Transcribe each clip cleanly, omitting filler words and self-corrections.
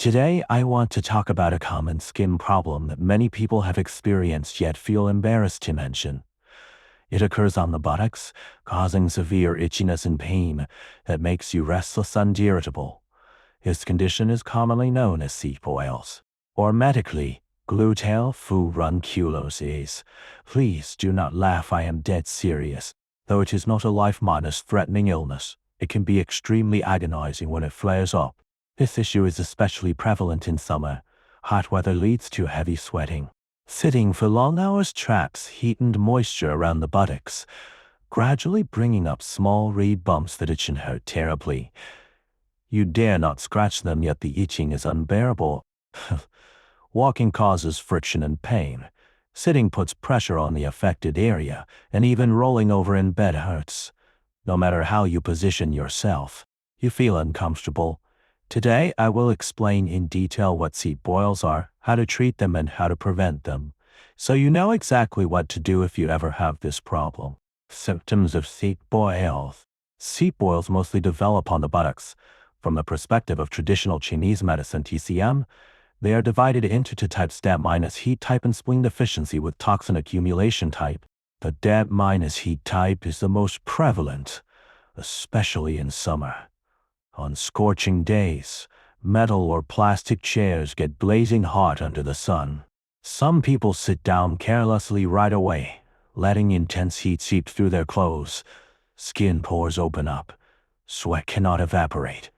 Today, I want to talk about a common skin problem that many people have experienced yet feel embarrassed to mention. It occurs on the buttocks, causing severe itchiness and pain that makes you restless and irritable. This condition is commonly known as seat boils, or medically, gluteal furunculosis. Please do not laugh, I am dead serious. Though it is not a life-threatening illness, it can be extremely agonizing when it flares up. This issue is especially prevalent in summer. Hot weather leads to heavy sweating. Sitting for long hours traps heat and moisture around the buttocks, gradually bringing up small red bumps that itch and hurt terribly. You dare not scratch them, yet the itching is unbearable. Walking causes friction and pain. Sitting puts pressure on the affected area, and even rolling over in bed hurts. No matter how you position yourself, you feel uncomfortable. Today, I will explain in detail what seat boils are, how to treat them, and how to prevent them, so you know exactly what to do if you ever have this problem. Symptoms of seat boils. Seat boils mostly develop on the buttocks. From the perspective of traditional Chinese medicine TCM, they are divided into two types: damp-heat type and spleen deficiency with toxin accumulation type. The damp-heat type is the most prevalent, especially in summer. On scorching days, metal or plastic chairs get blazing hot under the sun. Some people sit down carelessly right away, letting intense heat seep through their clothes. Skin pores open up. Sweat cannot evaporate,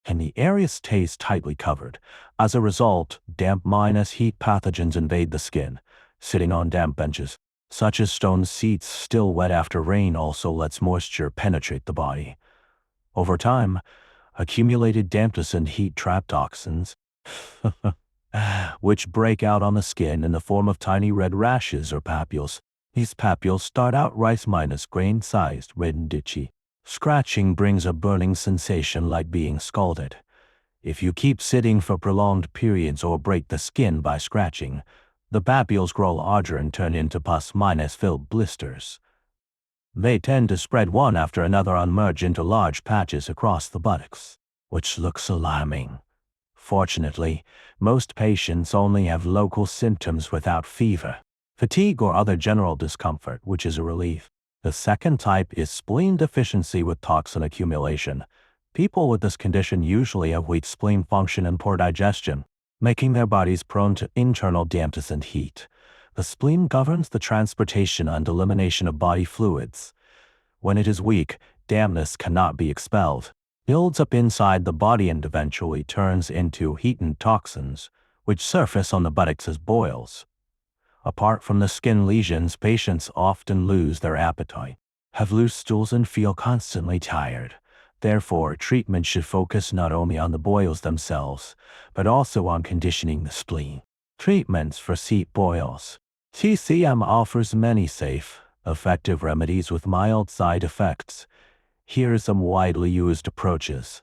and the area stays tightly covered. As a result, damp-heat pathogens invade the skin. Sitting on damp benches, such as stone seats still wet after rain, also lets moisture penetrate the body. Over time, accumulated dampness and heat trap toxins, which break out on the skin in the form of tiny red rashes or papules. These papules start out rice-grain-sized, red and itchy. Scratching brings a burning sensation like being scalded. If you keep sitting for prolonged periods or break the skin by scratching, the papules grow larger and turn into pus-filled blisters. They tend to spread one after another and merge into large patches across the buttocks, which looks alarming. Fortunately, most patients only have local symptoms without fever, fatigue, or other general discomfort, which is a relief. The second type is spleen deficiency with toxin accumulation. People with this condition usually have weak spleen function and poor digestion, making their bodies prone to internal dampness and heat. The spleen governs the transportation and elimination of body fluids. When it is weak, dampness cannot be expelled, builds up inside the body, and eventually turns into heat and toxins, which surface on the buttocks as boils. Apart from the skin lesions, patients often lose their appetite, have loose stools, and feel constantly tired. Therefore, treatment should focus not only on the boils themselves, but also on conditioning the spleen. Treatments for seat boils. TCM offers many safe, effective remedies with mild side effects. Here are some widely used approaches.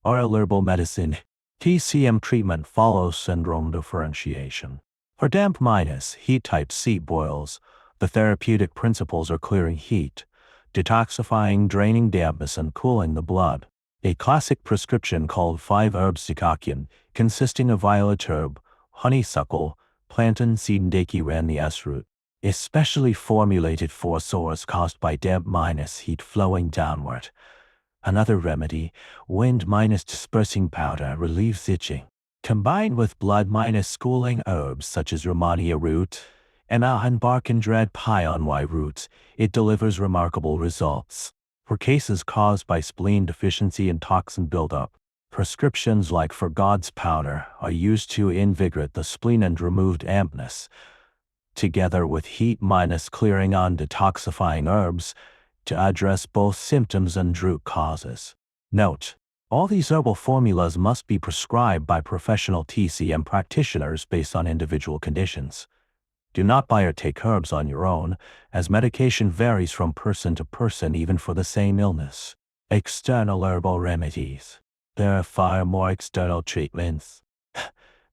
Oral herbal medicine. TCM treatment follows syndrome differentiation. For damp-heat type seat boils, the therapeutic principles are clearing heat, detoxifying, draining dampness, and cooling the blood. A classic prescription called 5-herb decoction, consisting of violet herb, honeysuckle, plantain seed, and daki root, especially formulated for sores caused by damp-heat flowing downward. Another remedy, wind-dispersing powder, relieves itching. Combined with blood-cooling herbs such as Romania root and bark and red pionwai roots, it delivers remarkable results. For cases caused by spleen deficiency and toxin buildup, prescriptions like For God's powder are used to invigorate the spleen and remove dampness, together with heat-clearing and detoxifying herbs, to address both symptoms and root causes. Note: all these herbal formulas must be prescribed by professional TCM practitioners based on individual conditions. Do not buy or take herbs on your own, as medication varies from person to person even for the same illness. External herbal remedies. There are far more external treatments,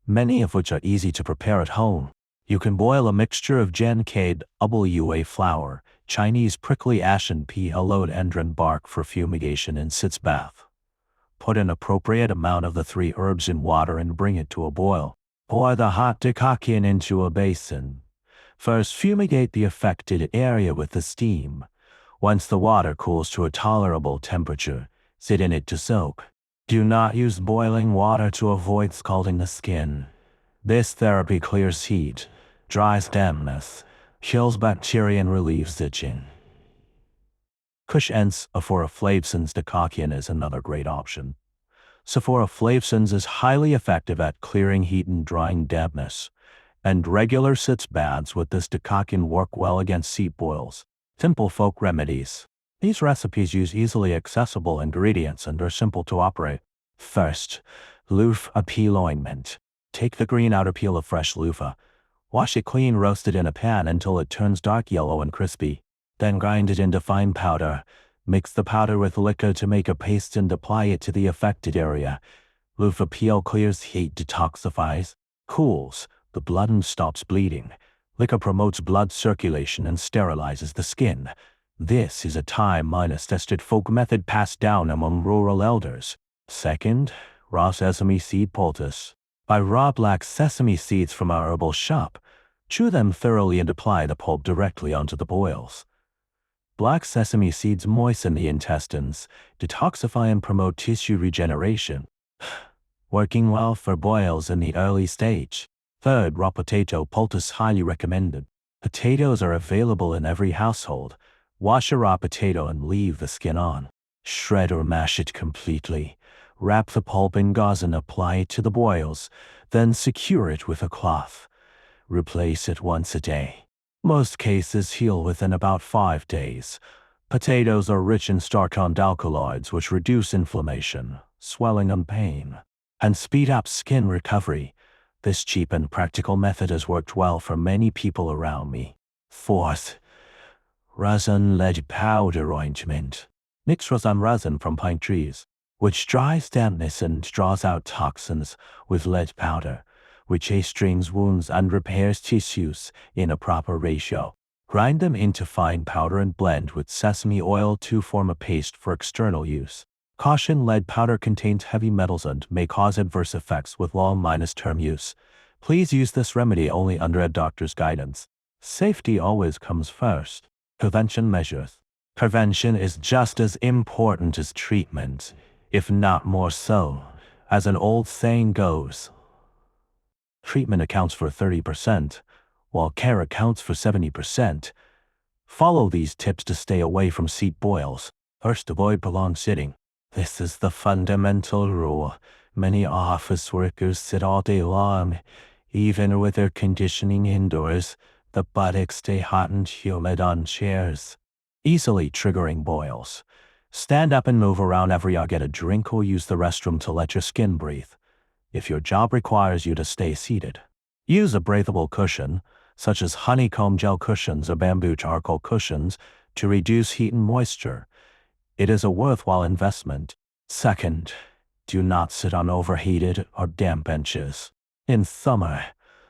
many of which are easy to prepare at home. You can boil a mixture of Gencade, WA flour, Chinese prickly ash, and rhododendron bark for fumigation in sitz bath. Put an appropriate amount of the 3 herbs in water and bring it to a boil. Pour the hot decoction into a basin. First, fumigate the affected area with the steam. Once the water cools to a tolerable temperature, sit in it to soak. Do not use boiling water to avoid scalding the skin. This therapy clears heat, dries dampness, kills bacteria and relieves itching. Cushions Flavesons decoction is another great option. Flavesons is highly effective at clearing heat and drying dampness, and regular sitz baths with this decoction work well against seat boils. Simple folk remedies. These recipes use easily accessible ingredients and are simple to operate. First, loofah peel ointment. Take the green outer peel of fresh loofah. Wash it clean, roast it in a pan until it turns dark yellow and crispy. Then grind it into fine powder. Mix the powder with liquor to make a paste and apply it to the affected area. Loofah peel clears heat, detoxifies, cools the blood and stops bleeding. Liquor promotes blood circulation and sterilizes the skin. This is a time-tested folk method passed down among rural elders. Second, raw sesame seed poultice. Buy raw black sesame seeds from our herbal shop. Chew them thoroughly and apply the pulp directly onto the boils. Black sesame seeds moisten the intestines, detoxify and promote tissue regeneration. Working well for boils in the early stage. Third, raw potato poultice highly recommended. Potatoes are available in every household. Wash a raw potato and leave the skin on. Shred or mash it completely. Wrap the pulp in gauze and apply it to the boils, then secure it with a cloth. Replace it once a day. Most cases heal within about 5 days. Potatoes are rich in starch-bound alkaloids which reduce inflammation, swelling and pain, and speed up skin recovery. This cheap and practical method has worked well for many people around me. Fourth, resin lead powder ointment. Mix resin from pine trees, which dries dampness and draws out toxins, with lead powder, which stings wounds and repairs tissues in a proper ratio. Grind them into fine powder and blend with sesame oil to form a paste for external use. Caution: lead powder contains heavy metals and may cause adverse effects with long-term use. Please use this remedy only under a doctor's guidance. Safety always comes first. Prevention measures. Prevention is just as important as treatment, if not more so. As an old saying goes, treatment accounts for 30%, while care accounts for 70%. Follow these tips to stay away from seat boils. First, avoid prolonged sitting. This is the fundamental rule. Many office workers sit all day long. Even with air conditioning indoors, the buttocks stay hot and humid on chairs, easily triggering boils. Stand up and move around every hour. Get a drink or use the restroom to let your skin breathe. If your job requires you to stay seated, use a breathable cushion, such as honeycomb gel cushions or bamboo charcoal cushions, to reduce heat and moisture. It is a worthwhile investment. Second, do not sit on overheated or damp benches. In summer,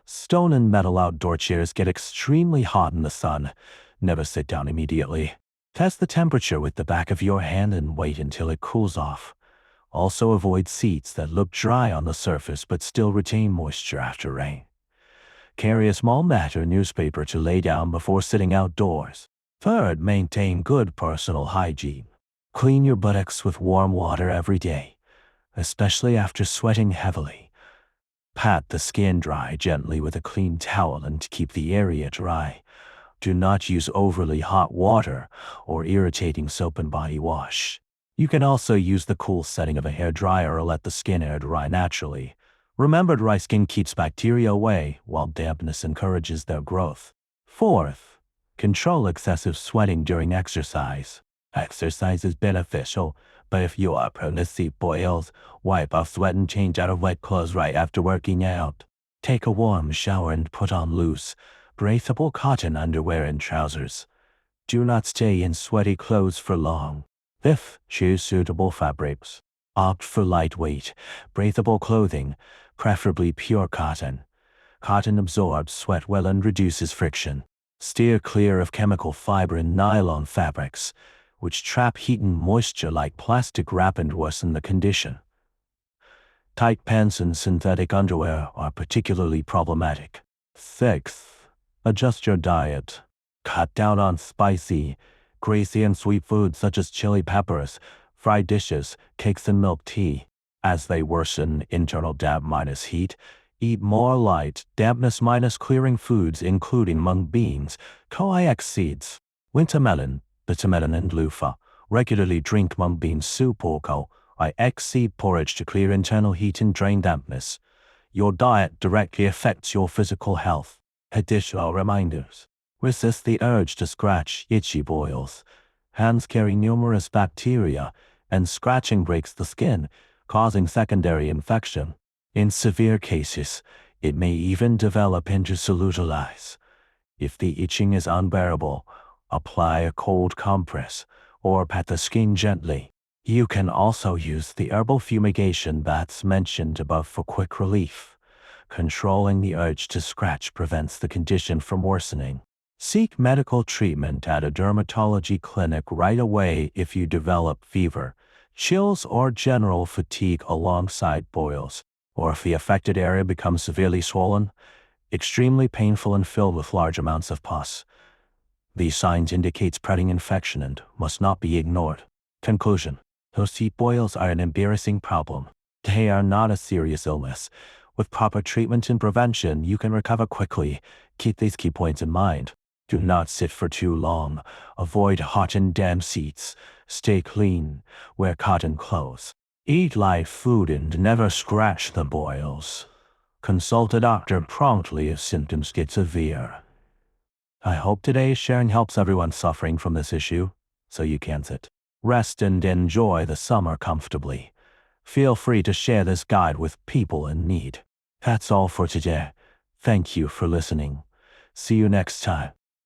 stone and metal outdoor chairs get extremely hot in the sun. Never sit down immediately. Test the temperature with the back of your hand and wait until it cools off. Also avoid seats that look dry on the surface but still retain moisture after rain. Carry a small mat or newspaper to lay down before sitting outdoors. Third, maintain good personal hygiene. Clean your buttocks with warm water every day, especially after sweating heavily. Pat the skin dry gently with a clean towel and keep the area dry. Do not use overly hot water or irritating soap and body wash. You can also use the cool setting of a hair dryer or let the skin air dry naturally. Remember, dry skin keeps bacteria away, while dampness encourages their growth. Fourth, control excessive sweating during exercise. Exercise is beneficial, but if you are prone to seat boils, wipe off sweat and change out of wet clothes right after working out. Take a warm shower and put on loose, breathable cotton underwear and trousers. Do not stay in sweaty clothes for long. Fifth, choose suitable fabrics. Opt for lightweight, breathable clothing, preferably pure cotton. Cotton absorbs sweat well and reduces friction. Steer clear of chemical fiber and nylon fabrics, which trap heat and moisture like plastic wrap and worsen the condition. Tight pants and synthetic underwear are particularly problematic. 6th, adjust your diet. Cut down on spicy, greasy and sweet foods such as chili peppers, fried dishes, cakes and milk tea. As they worsen internal damp minus heat, eat more light, dampness minus clearing foods including mung beans, coax seeds, winter melon, bitter melon and loofah. Regularly drink mung bean soup or coax seed porridge to clear internal heat and drain dampness. Your diet directly affects your physical health. Additional reminders. Resist the urge to scratch itchy boils. Hands carry numerous bacteria, and scratching breaks the skin, causing secondary infection. In severe cases, it may even develop into cellulitis. If the itching is unbearable, apply a cold compress or pat the skin gently. You can also use the herbal fumigation baths mentioned above for quick relief. Controlling the urge to scratch prevents the condition from worsening. Seek medical treatment at a dermatology clinic right away if you develop fever, chills, or general fatigue alongside boils, or if the affected area becomes severely swollen, extremely painful, and filled with large amounts of pus. These signs indicate spreading infection and must not be ignored. Conclusion. Heat boils are an embarrassing problem. They are not a serious illness. With proper treatment and prevention, you can recover quickly. Keep these key points in mind. Do not sit for too long. Avoid hot and damp seats. Stay clean. Wear cotton clothes. Eat light food and never scratch the boils. Consult a doctor promptly if symptoms get severe. I hope today's sharing helps everyone suffering from this issue, so you can sit, rest, and enjoy the summer comfortably. Feel free to share this guide with people in need. That's all for today. Thank you for listening. See you next time.